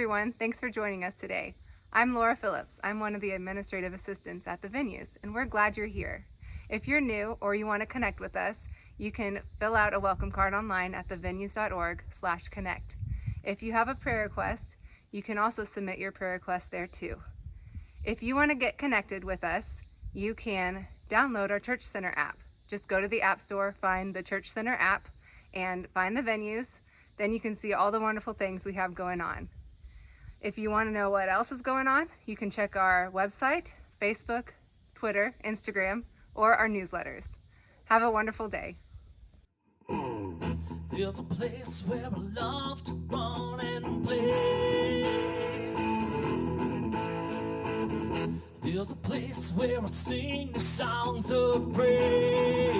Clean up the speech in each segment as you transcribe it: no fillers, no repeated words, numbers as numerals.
everyone, thanks for joining us today. I'm Laura Phillips. I'm one of the administrative assistants at the venues, and we're glad you're here. If you're new or you want to connect with us, you can fill out a welcome card online at thevenues.org/connect. If you have a prayer request, you can also submit your prayer request there too. If you want to get connected with us, you can download our Church Center app. Just go to the App Store, find the Church Center app, and find the venues. Then you can see all the wonderful things we have going on. If you want to know what else is going on, you can check our website, Facebook, Twitter, Instagram, or our newsletters. Have a wonderful day. There's a place where I love to run and play. There's a place where I sing the songs of praise.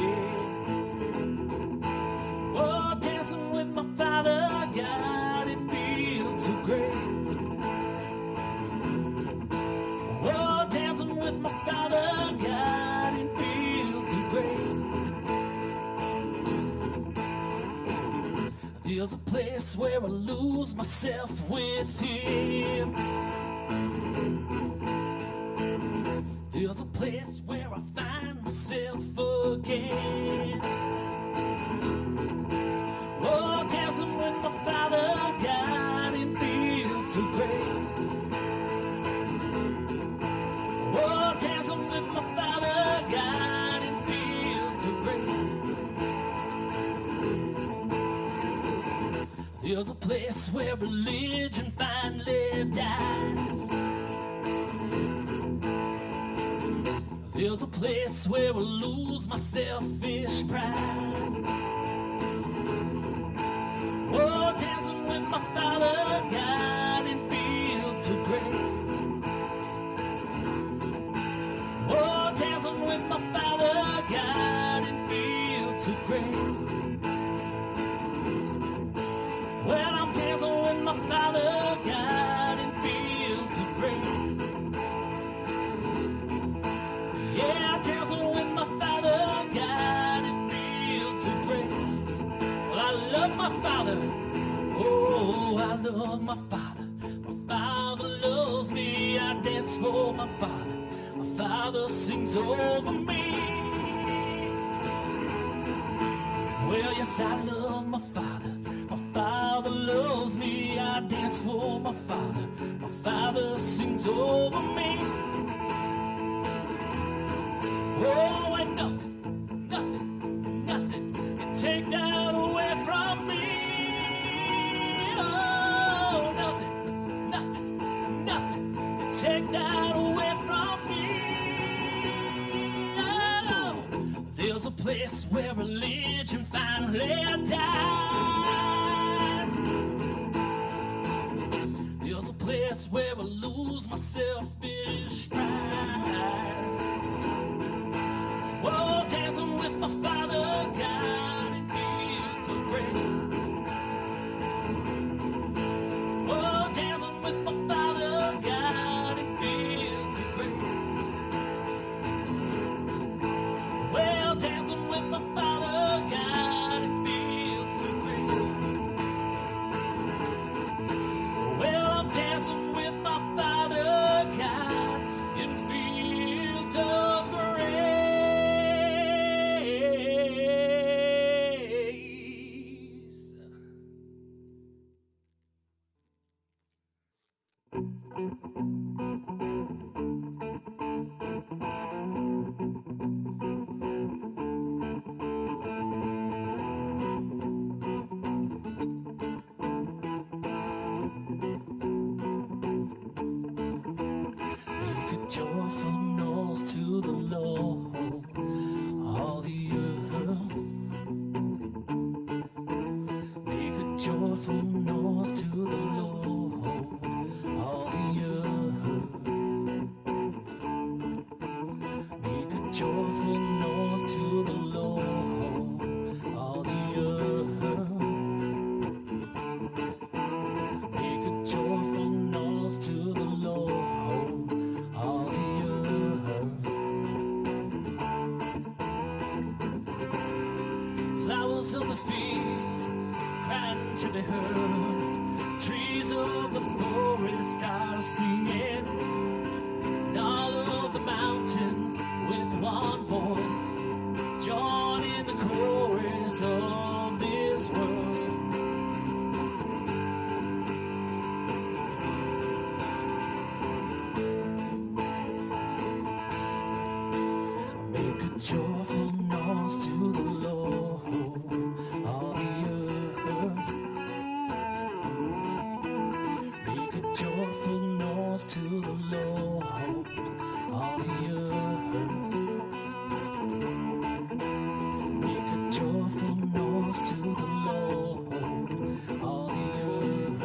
Oh, dancing with my Father God in fields of grace. Oh, dancing with my Father God in fields of grace. There's a place where I lose myself with Him. There's a place where I find myself again. Oh, dancing with my Father God in fields of grace. Oh, dancing with my Father God in fields of grace. There's a place where religion finally dies. There's a place where I lose my selfish pride. Oh, dancing with my Father God in fields of grace. Oh, dancing with my Father God in fields of grace. Well, I'm dancing with my Father God in fields of grace. Yeah, dancing with my Father God in fields of grace. Well, I love my Father. Oh, I love my Father. My Father loves me. I dance for my Father. My Father sings over me. Well, yes, I love my Father. My Father loves me. I dance for my Father. My Father sings over me. Oh, and nothing can take that away from me. Oh, nothing can take that away from me. Oh, there's a place where religion finally dies. There's a place where I lose my selfish pride. Oh, dancing with my Father God in fields of grace. Oh, dancing with my Father God in fields of grace. Well, dancing with my Father God in fields of grace. Well, I'm dancing with my Father God in fields of grace. Make a joyful noise to the Lord, all the earth. Make a joyful noise to the Lord, all the earth. Make a joyful noise to the Lord, all the earth. Make a joyful noise to the Lord, all the earth. Flowers of the field crying to be heard. Trees of the forest chorus start singing, and all of the mountains with one voice join in the chorus of this world. Make a joyful noise to the Lord, all the earth. Make a joyful noise to the Lord, all the earth. Make a joyful noise to the Lord, all the earth.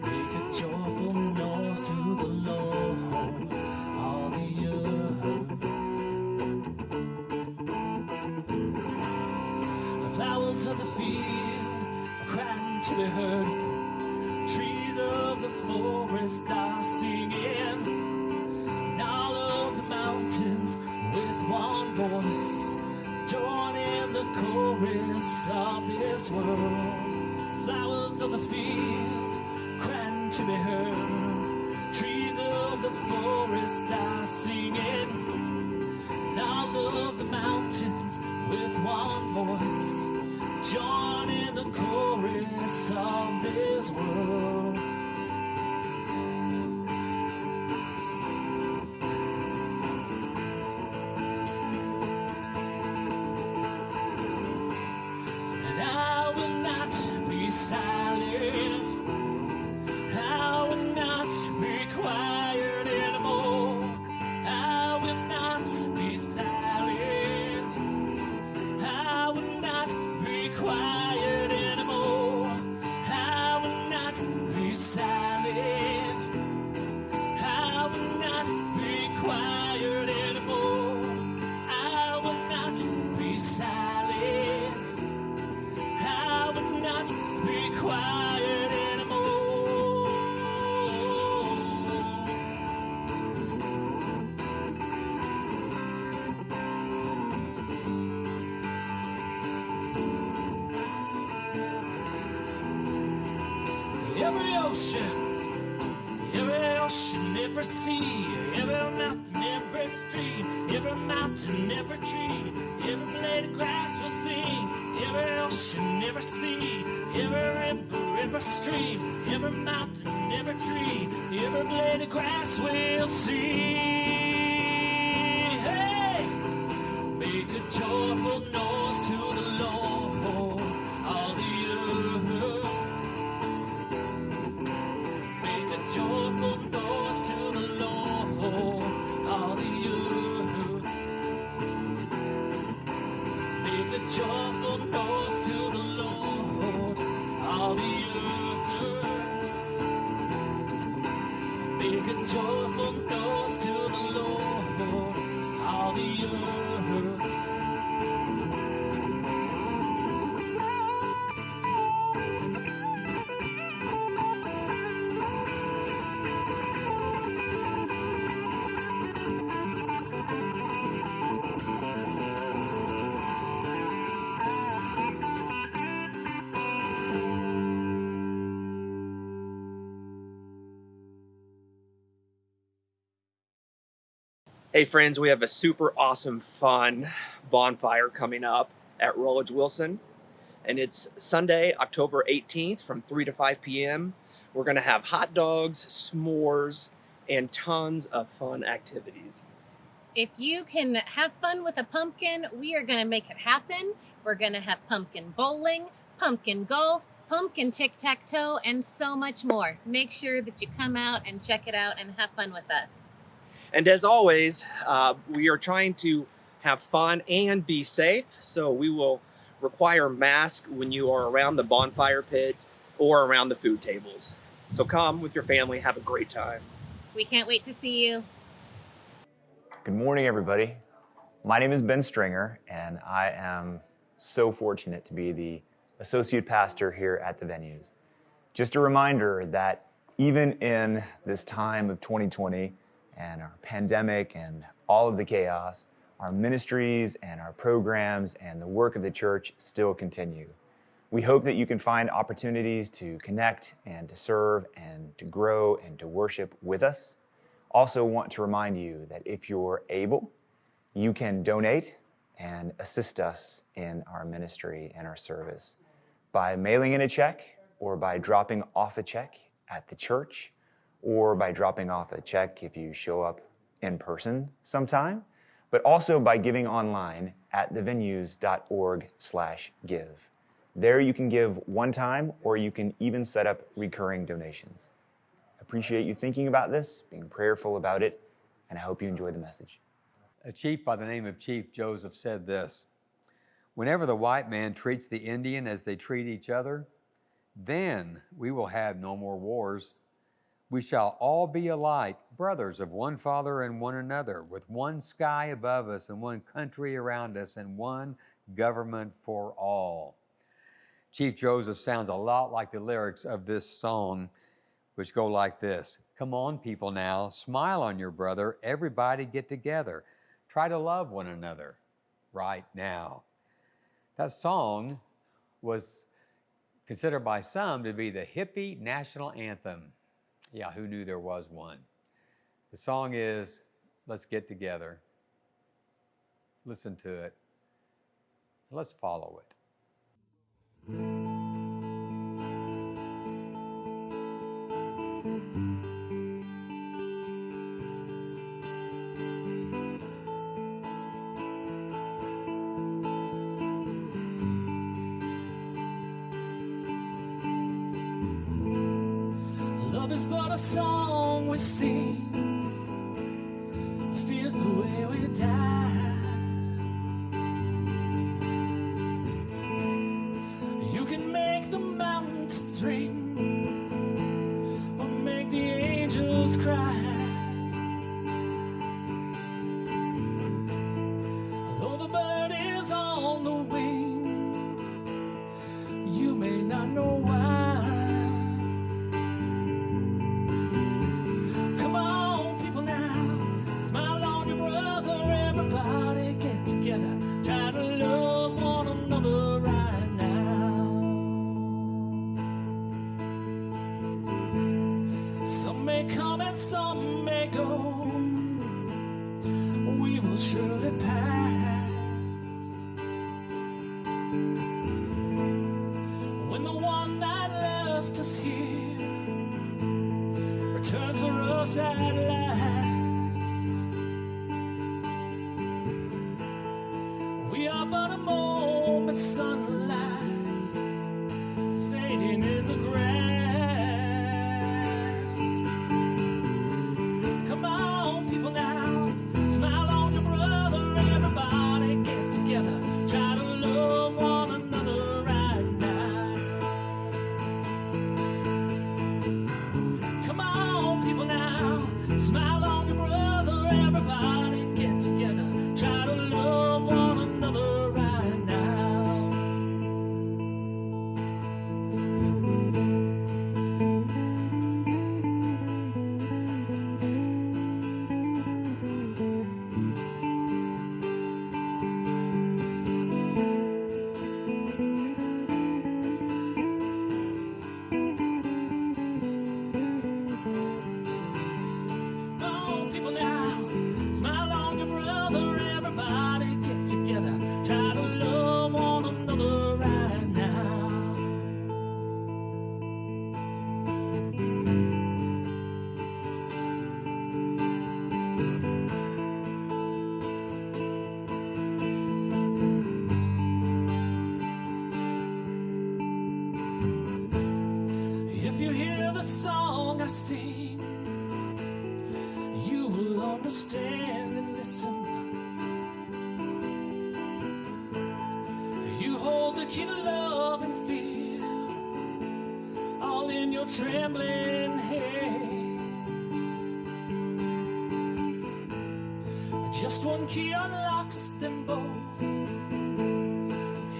Make a joyful noise to the Lord, all the earth. The flowers of the field are crying to be heard. Trees of the forest are singing, and all of the mountains with one voice join in the chorus of this world. Flowers of the field crying to be heard. Trees of the forest are singing, and all of the mountains with one voice join in the chorus of this world. And I will not be silent. I will not be quiet anymore. I will not be silent. I will not be quiet anymore. I will not be silent. I will not be quiet anymore. I will not be silent. I will not be quiet anymore. Every ocean, every sea, every mountain, every stream, every mountain, every tree, every blade of grass will sing. Every ocean, every sea, every river, every stream, every mountain, every tree, every blade of grass will sing. Hey! Make a joyful noise to the Lord, all the earth. Make a joyful noise to the Lord, all the earth. Make a joyful noise to the Lord, all the earth. Make a joyful noise to the Lord, all the earth. Hey friends, we have a super awesome fun bonfire coming up at Rollage Wilson, and it's Sunday, October 18th from 3 to 5 p.m. We're gonna have hot dogs, s'mores, and tons of fun activities. If you can have fun with a pumpkin, we are going to make it happen. We're going to have pumpkin bowling, pumpkin golf, pumpkin tic-tac-toe, and so much more. Make sure that you come out and check it out and have fun with us. And as always, we are trying to have fun and be safe, so we will require masks when you are around the bonfire pit or around the food tables. So come with your family, have a great time. We can't wait to see you. Good morning, everybody. My name is Ben Stringer, and I am so fortunate to be the associate pastor here at the Venues. Just a reminder that even in this time of 2020 and our pandemic and all of the chaos, our ministries and our programs and the work of the church still continue. We hope that you can find opportunities to connect and to serve and to grow and to worship with us. Also want to remind you that if you're able, you can donate and assist us in our ministry and our service by mailing in a check or by dropping off a check at the church or by dropping off a check if you show up in person sometime, but also by giving online at thevenues.org/give. There you can give one time or you can even set up recurring donations. Appreciate you thinking about this, being prayerful about it, and I hope you enjoy the message. A chief by the name of Chief Joseph said this: "Whenever the white man treats the Indian as they treat each other, then we will have no more wars. We shall all be alike, brothers of one father and one another, with one sky above us and one country around us and one government for all." Chief Joseph sounds a lot like the lyrics of this song, which go like this: "Come on, people now, smile on your brother, everybody get together. Try to love one another right now." That song was considered by some to be the hippie national anthem. Yeah, who knew there was one? The song is "Let's Get Together." Listen to it. Let's follow it. Love is but a song we sing, fear's the way we die. You can make the mountains dream or make the angels cry. Though the bird is on the wing, you may not know why. Come on, people now, smile on your brother, everybody get together, try to love one another right now. Some may come and some may go, we will surely pass. When the one that left us here returns for us at last, we are but a moment's sunlight fading in the grass. Come on, people now, smile on your brother, everybody get together, try to love one another right now. Come on, people now, smile on your brother, everybody get together, try to love one another right now. Oh, people now, smile on your brother, everybody get together, try to love one another right now. If you hear the song I sing, you will understand and listen. You hold the key to love and fear, all in your trembling hand. Just one key unlocks them both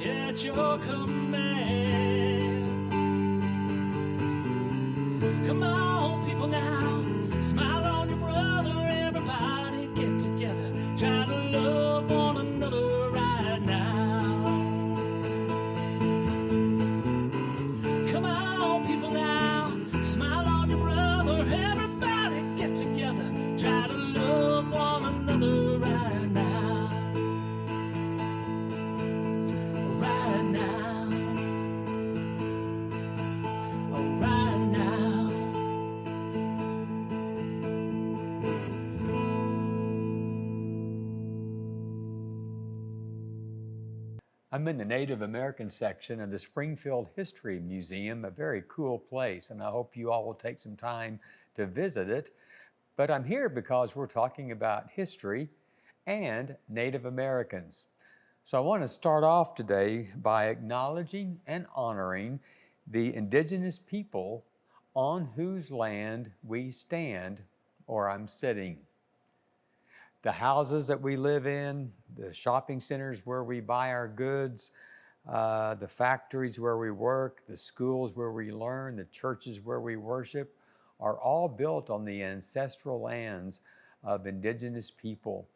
at your command. Come on, people now, smile on your brother, everybody get together, try to love one another right now. I'm in the Native American section of the Springfield History Museum, a very cool place, and I hope you all will take some time to visit it. But I'm here because we're talking about history and Native Americans. So I want to start off today by acknowledging and honoring the indigenous people on whose land we stand or I'm sitting. The houses that we live in, the shopping centers where we buy our goods, the factories where we work, the schools where we learn, the churches where we worship, are all built on the ancestral lands of indigenous people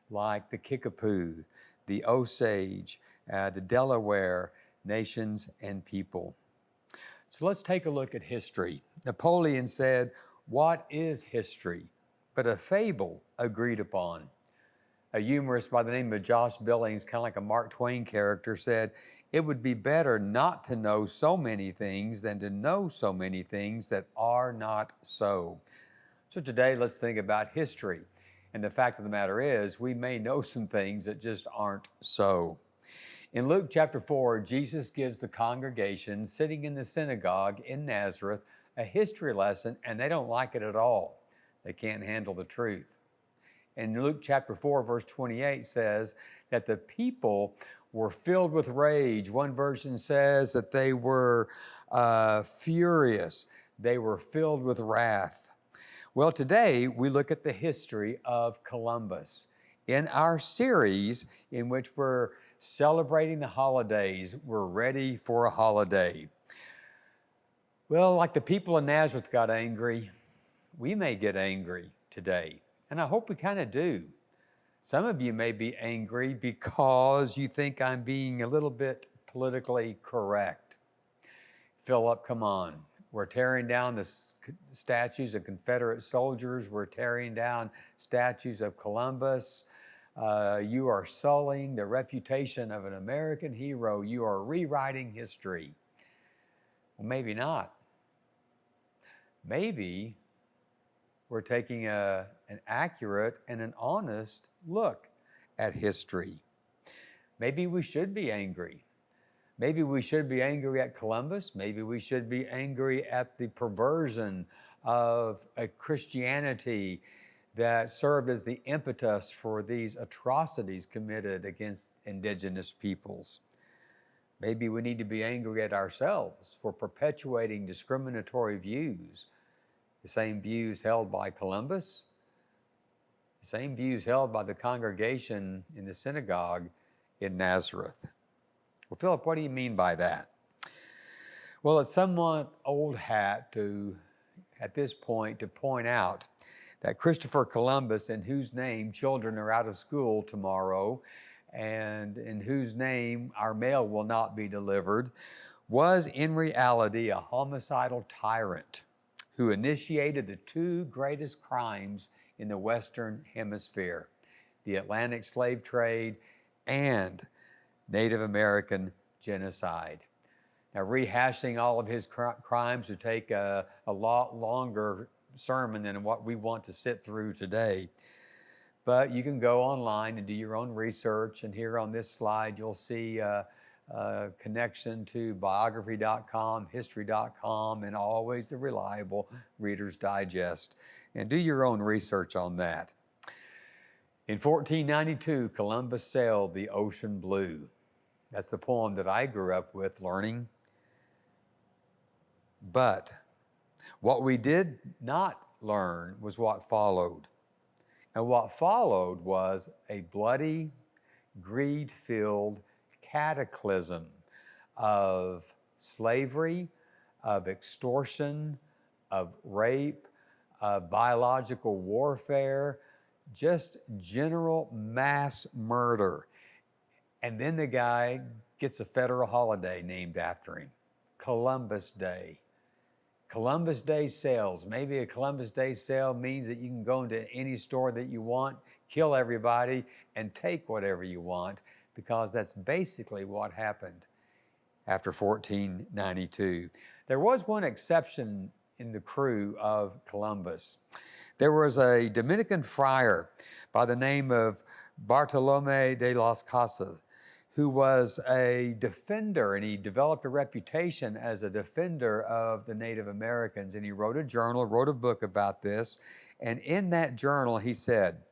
like the Kickapoo, the Osage, the Delaware nations and people. So let's take a look at history. Napoleon said, "What is history but a fable agreed upon?" A humorist by the name of Josh Billings, kind of like a Mark Twain character, said, "It would be better not to know so many things than to know so many things that are not so." So today, let's think about history. And the fact of the matter is, we may know some things that just aren't so. In Luke chapter 4, Jesus gives the congregation sitting in the synagogue in Nazareth a history lesson, and they don't like it at all. They can't handle the truth. And Luke chapter 4, verse 28 says that the people were filled with rage. One version says that they were furious. They were filled with wrath. Well, today we look at the history of Columbus. In our series in which we're celebrating the holidays, we're ready for a holiday. Well, like the people in Nazareth got angry, we may get angry today. And I hope we kind of do. Some of you may be angry because you think I'm being a little bit politically correct. Phillip, come on. We're tearing down the statues of Confederate soldiers. We're tearing down statues of Columbus. You are sullying the reputation of an American hero. You are rewriting history. Well, maybe not. Maybe we're taking an accurate and an honest look at history. Maybe we should be angry. Maybe we should be angry at Columbus. Maybe we should be angry at the perversion of a Christianity that served as the impetus for these atrocities committed against indigenous peoples. Maybe we need to be angry at ourselves for perpetuating discriminatory views, the same views held by Columbus, the same views held by the congregation in the synagogue in Nazareth. Well, Phillip, what do you mean by that? Well, it's somewhat old hat at this point, to point out that Christopher Columbus, in whose name children are out of school tomorrow, and in whose name our mail will not be delivered, was in reality a homicidal tyrant who initiated the two greatest crimes in the Western Hemisphere, the Atlantic slave trade and Native American genocide. Now, rehashing all of his crimes would take a lot longer sermon than what we want to sit through today. But you can go online and do your own research, and here on this slide you'll see a connection to biography.com, history.com, and always the reliable Reader's Digest. And do your own research on that. In 1492, Columbus sailed the ocean blue. That's the poem that I grew up with learning. But what we did not learn was what followed. And what followed was a bloody, greed-filled cataclysm of slavery, of extortion, of rape, of biological warfare, just general mass murder. And then the guy gets a federal holiday named after him, Columbus Day. Columbus Day sales. Maybe a Columbus Day sale means that you can go into any store that you want, kill everybody, and take whatever you want, because that's basically what happened after 1492. There was one exception in the crew of Columbus. There was a Dominican friar by the name of Bartolome de las Casas, who was a defender, and he developed a reputation as a defender of the Native Americans. And he wrote a journal, wrote a book about this. And in that journal, he said,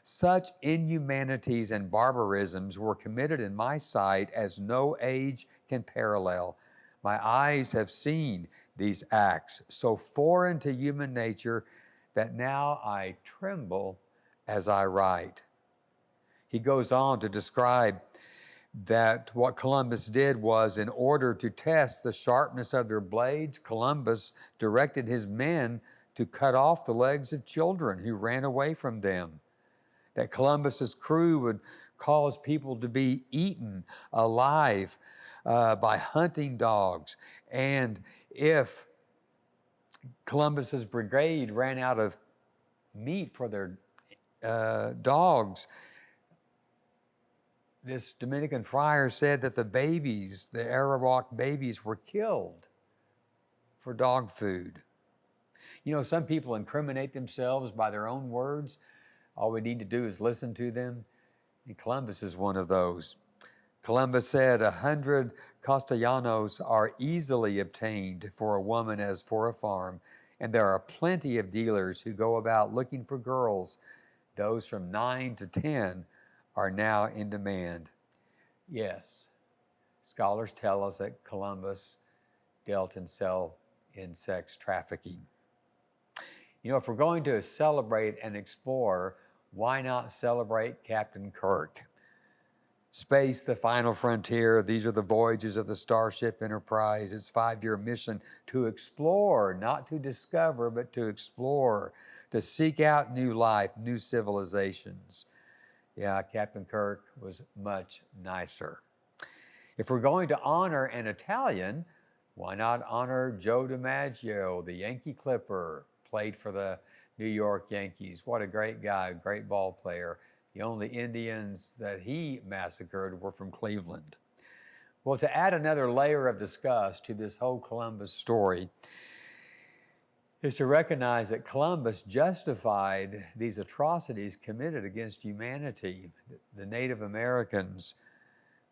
"Such inhumanities and barbarisms were committed in my sight as no age can parallel. My eyes have seen these acts, so foreign to human nature that now I tremble as I write." He goes on to describe that what Columbus did was, in order to test the sharpness of their blades, Columbus directed his men to cut off the legs of children who ran away from them. That Columbus's crew would cause people to be eaten alive by hunting dogs. And if Columbus's brigade ran out of meat for their dogs, this Dominican friar said that the babies, the Arawak babies, were killed for dog food. You know, some people incriminate themselves by their own words. All we need to do is listen to them. And Columbus is one of those. Columbus said 100 castellanos are easily obtained for a woman as for a farm, and there are plenty of dealers who go about looking for girls. Those from 9 to 10 are now in demand. Yes, scholars tell us that Columbus dealt in sex trafficking. You know, if we're going to celebrate and explore, why not celebrate Captain Kirk? Space, the final frontier. These are the voyages of the Starship Enterprise. Its 5-year mission to explore, not to discover, but to explore, to seek out new life, new civilizations. Yeah, Captain Kirk was much nicer. If we're going to honor an Italian, why not honor Joe DiMaggio, the Yankee Clipper, played for the New York Yankees. What a great guy, great ball player. The only Indians that he massacred were from Cleveland. Well, to add another layer of disgust to this whole Columbus story is to recognize that Columbus justified these atrocities committed against humanity, the Native Americans,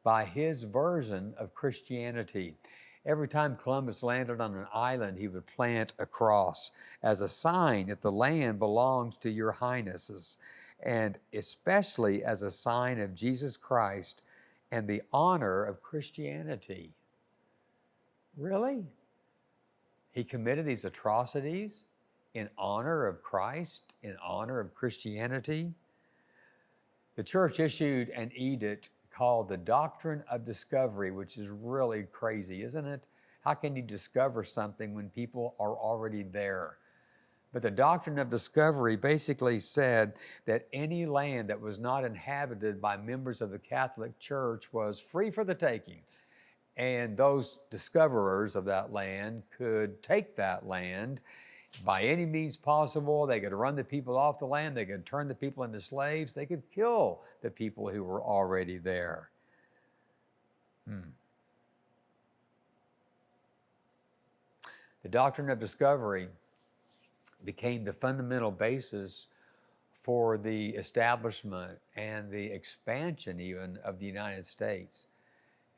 by his version of Christianity. Every time Columbus landed on an island, he would plant a cross as a sign that the land belongs to your highnesses, and especially as a sign of Jesus Christ and the honor of Christianity. Really? He committed these atrocities in honor of Christ, in honor of Christianity? The church issued an edict called the Doctrine of Discovery, which is really crazy, isn't it? How can you discover something when people are already there? But the Doctrine of Discovery basically said that any land that was not inhabited by members of the Catholic Church was free for the taking. And those discoverers of that land could take that land by any means possible. They could run the people off the land. They could turn the people into slaves. They could kill the people who were already there. The Doctrine of Discovery became the fundamental basis for the establishment and the expansion even of the United States.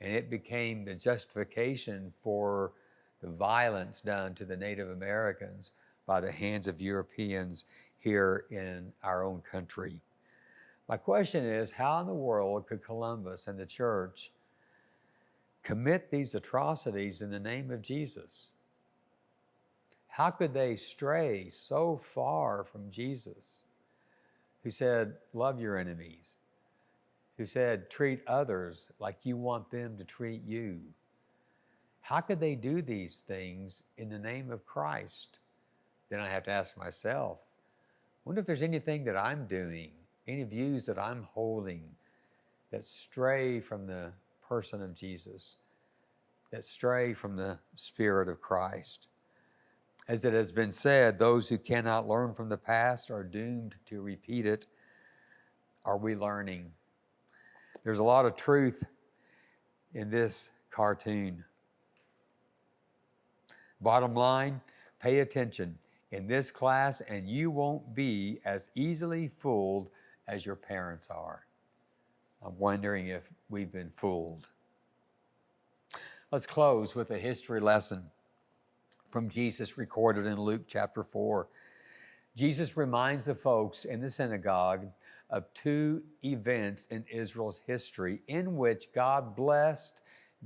And it became the justification for the violence done to the Native Americans by the hands of Europeans here in our own country. My question is, how in the world could Columbus and the church commit these atrocities in the name of Jesus? How could they stray so far from Jesus, who said, love your enemies, who said, treat others like you want them to treat you? How could they do these things in the name of Christ? Then I have to ask myself, I wonder if there's anything that I'm doing, any views that I'm holding that stray from the person of Jesus, that stray from the Spirit of Christ. As it has been said, those who cannot learn from the past are doomed to repeat it. Are we learning? There's a lot of truth in this cartoon. Bottom line, pay attention in this class and you won't be as easily fooled as your parents are. I'm wondering if we've been fooled. Let's close with a history lesson from Jesus recorded in Luke chapter 4. Jesus reminds the folks in the synagogue of two events in Israel's history in which God blessed,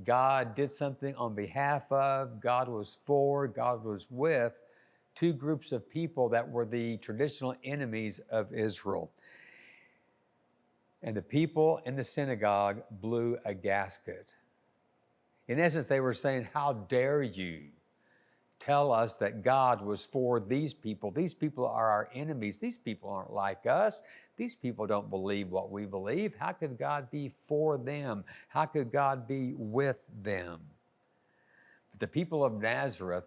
God did something on behalf of, God was for, God was with two groups of people that were the traditional enemies of Israel. And the people in the synagogue blew a gasket. In essence, they were saying, how dare you tell us that God was for these people? These people are our enemies. These people aren't like us. These people don't believe what we believe. How could God be for them? How could God be with them? But the people of Nazareth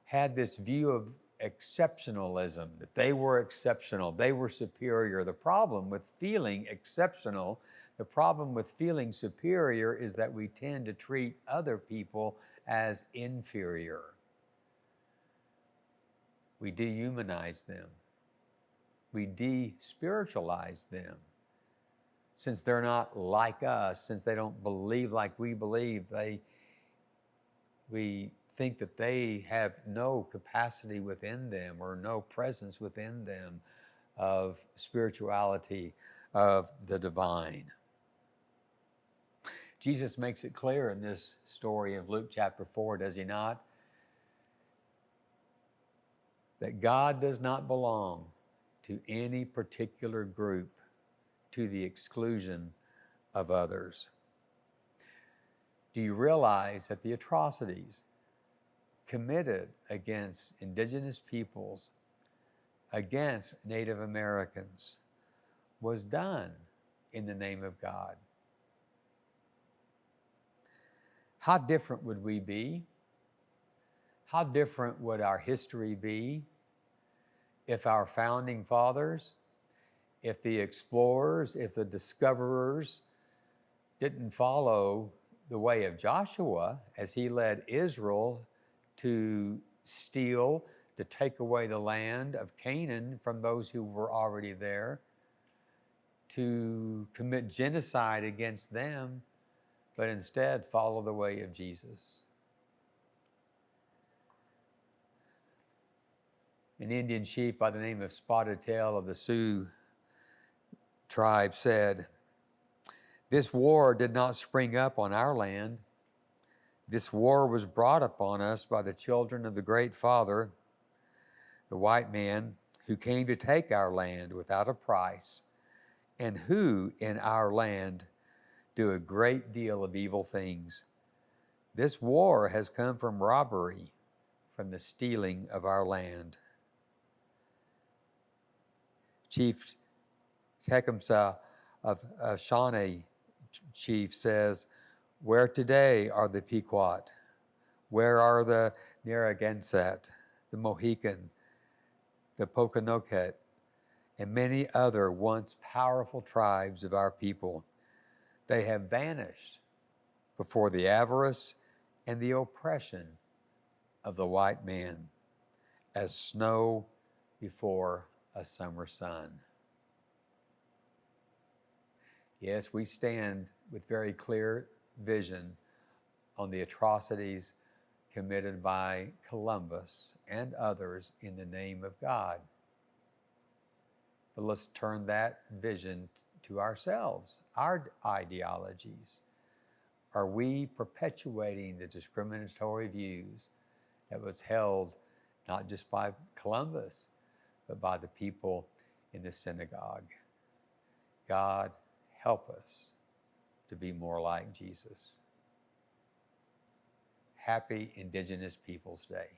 had this view of exceptionalism, that they were exceptional, they were superior. The problem with feeling exceptional, the problem with feeling superior is that we tend to treat other people as inferior. We dehumanize them. We de-spiritualize them. Since they're not like us, since they don't believe like we believe, we think that they have no capacity within them or no presence within them of spirituality, of the divine. Jesus makes it clear in this story of Luke chapter 4, does he not? That God does not belong to any particular group to the exclusion of others. Do you realize that the atrocities committed against indigenous peoples, against Native Americans, was done in the name of God? How different would we be? How different would our history be if our founding fathers, if the explorers, if the discoverers didn't follow the way of Joshua as he led Israel to steal, to take away the land of Canaan from those who were already there, to commit genocide against them, but instead follow the way of Jesus. An Indian chief by the name of Spotted Tail of the Sioux tribe said, "This war did not spring up on our land. This war was brought upon us by the children of the Great Father, the white man, who came to take our land without a price, and who in our land do a great deal of evil things. This war has come from robbery, from the stealing of our land." Chief Tecumseh of Shawnee chief says, "Where today are the Pequot? Where are the Narragansett, the Mohican, the Pokanoket, and many other once powerful tribes of our people? They have vanished before the avarice and the oppression of the white man, as snow before a summer sun." Yes, we stand with very clear vision on the atrocities committed by Columbus and others in the name of God. But let's turn that vision to ourselves, our ideologies. Are we perpetuating the discriminatory views that was held not just by Columbus, but by the people in the synagogue? God, help us to be more like Jesus. Happy Indigenous Peoples Day.